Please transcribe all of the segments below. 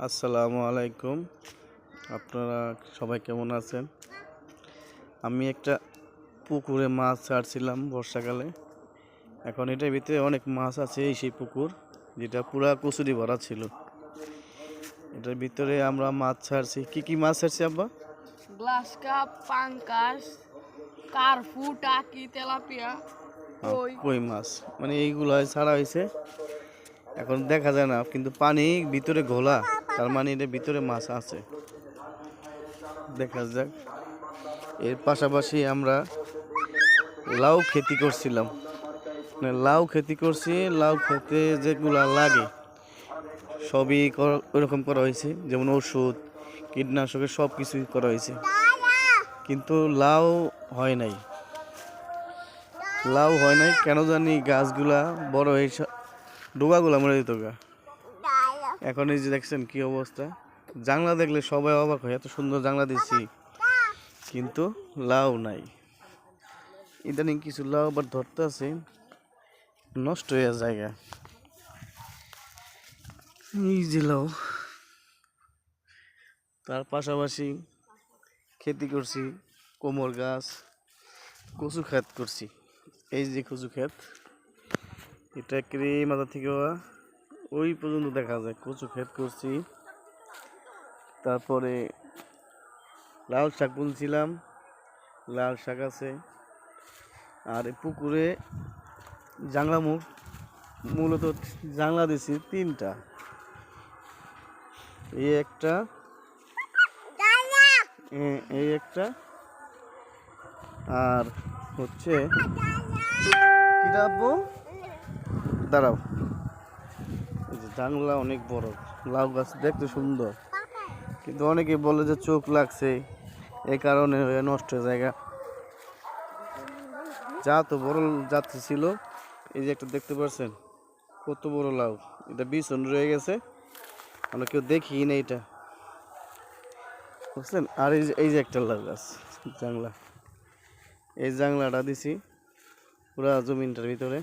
আসসালামু আলাইকুম। আপনারা সবাই কেমন আছেন? আমি একটা পুকুরে মাছ ছাড়ছিলাম বর্ষাকালে। এখন এটার ভিতরে অনেক মাছ আছে, সেই পুকুর যেটা পুরা কচুরি ভরা ছিল। এটার ভিতরে আমরা মাছ ছাড়ছি। কি মাছ ছাড়ছি আব্বা? গ্লাস কাপ, পাঙ্কাস, কারফু, টাকি, তেলাপিয়া, কই মাছ, মানে এইগুলো ছাড়া হয়েছে। এখন দেখা যায় না, কিন্তু পানি ভিতরে ঘোলা, তার মানে এটার ভিতরে মাছ আছে। দেখা যাক। এর পাশাপাশি আমরা লাউ খেতি করছিলাম, লাউ খেতি করছি। লাউ খেতে যেগুলা লাগে সবই ওরকম করা হয়েছে, যেমন ওষুধ, কীটনাশকের সব কিছুই করা হয়েছে, কিন্তু লাউ হয় নাই। কেন জানি? গাছগুলা বড় হয়ে ডোগাগুলা মরে যেত গা। এখন এই যে দেখছেন কি অবস্থা। জাংলা দেখলে সবাই অবাক হয়, এত সুন্দর জাংলা দিচ্ছি, কিন্তু লাউ নাই। ইদানিং কিছু লাউ আবার ধরতে আছে, নষ্ট হয়ে জায়গা। এই যে লাউ, তার পাশাপাশি খেতি করছি কোমর গাছ, কচু ক্ষেত করছি। এই যে কচু ক্ষেত, এটা মাথা থেকে ওই পর্যন্ত দেখা যায় কচু ক্ষেত করছি। তারপরে লাল শাক বুনছিলাম, লাল শাক আছে। আর এই পুকুরে জাংলা মূলত জাংলা দিছি 3টা। এই একটা, এই একটা, আর হচ্ছে দাঁড়াও। এই যে জাংলা অনেক বড়, লাউ গাছ দেখতে সুন্দর, কিন্তু অনেকে বলে যে চোখ লাগছে, এই কারণে নষ্ট হয়ে জায়গা। যা তো বড় যাচ্ছে ছিল। এই যে একটা দেখতে পাচ্ছেন কত বড় লাউ, এটা বিছন রয়ে গেছে, আমরা কেউ দেখি না এটা, বুঝছেন? আর এই যে একটা লাউ গাছ, জাংলা, এই জাংলাটা দিছি পুরা জমিনটার ভিতরে,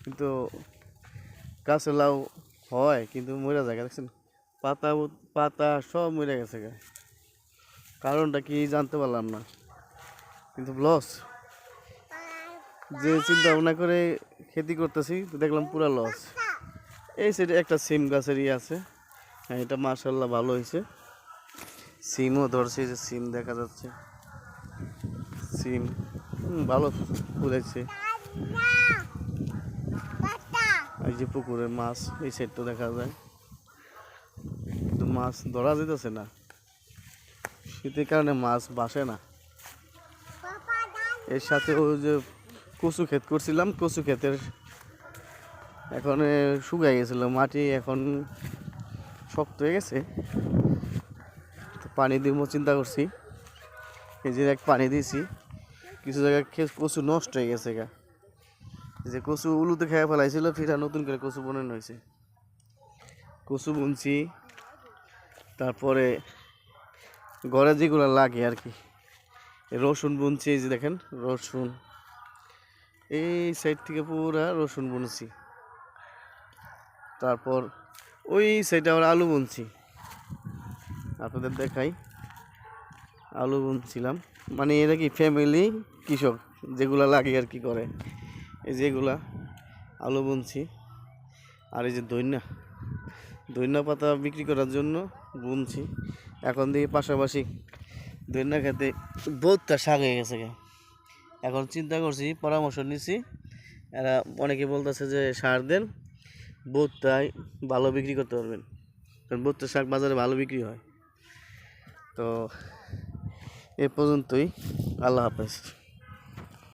কিন্তু গাছে লাউ হয় কিন্তু মরে যায়। দেখছেন পাতা পাতা সব মরে গেছে। কারণটা কি জানতে পারলাম না, কিন্তু লস। যে চিন্তা ভাবনা করে খেতি করতেছি, তো দেখলাম পুরা লস। এই সাইডে একটা সিম গাছের আছে, হ্যাঁ, এটা মাশাআল্লাহ ভালো হয়েছে। সিমও ধরছে, যে সিম দেখা যাচ্ছে, সিম ভালো ফুলেছে। এই যে পুকুরে মাছ এই সাইডটা দেখা যায়, কিন্তু মাছ ধরা যেতেছে না, শীতের কারণে মাছ বাসে না। এর সাথে ওই যে কচু ক্ষেত করছিলাম, কচু ক্ষেতের এখন শুকাই গেছিল মাটি, এখন শক্ত হয়ে গেছে, তো পানি দিব চিন্তা করছি। এই যে এক পানি দিয়েছি, কিছু জায়গায় কচু নষ্ট হয়ে গেছে গা। যে কচু উলুতে খেয়ে ফেলাইছিল, ফিরা নতুন করে কচু বনানো হয়েছে। কচু বুনছি, তারপরে ঘরে যেগুলো লাগে আর কি, রসুন বুনছি। এই যে দেখেন রসুন, এই সাইড থেকে পুরা রসুন বুনছি। তারপর ওই সাইডে আবার আলু বুনছি, আপনাদের দেখাই। আলু বুনছিলাম, মানে এরা কি ফ্যামিলি কৃষক, যেগুলা লাগে আর কি করে। এই যেগুলা আলু বুনছি। আর এই যে ধনিয়া পাতা বিক্রি করার জন্য বুনছি। এখন দেখি পাশাপাশি ধনিয়া খেতে বহুতটা শাক হয়ে গেছে। এখন চিন্তা করছি, পরামর্শ নিছি, এরা অনেকে বলতেছে যে সার দেন, বহুতটাই ভালো বিক্রি করতে পারবেন, কারণ বহুতটা শাক বাজারে ভালো বিক্রি হয়। তো এ পর্যন্তই, আল্লাহ হাফেজ।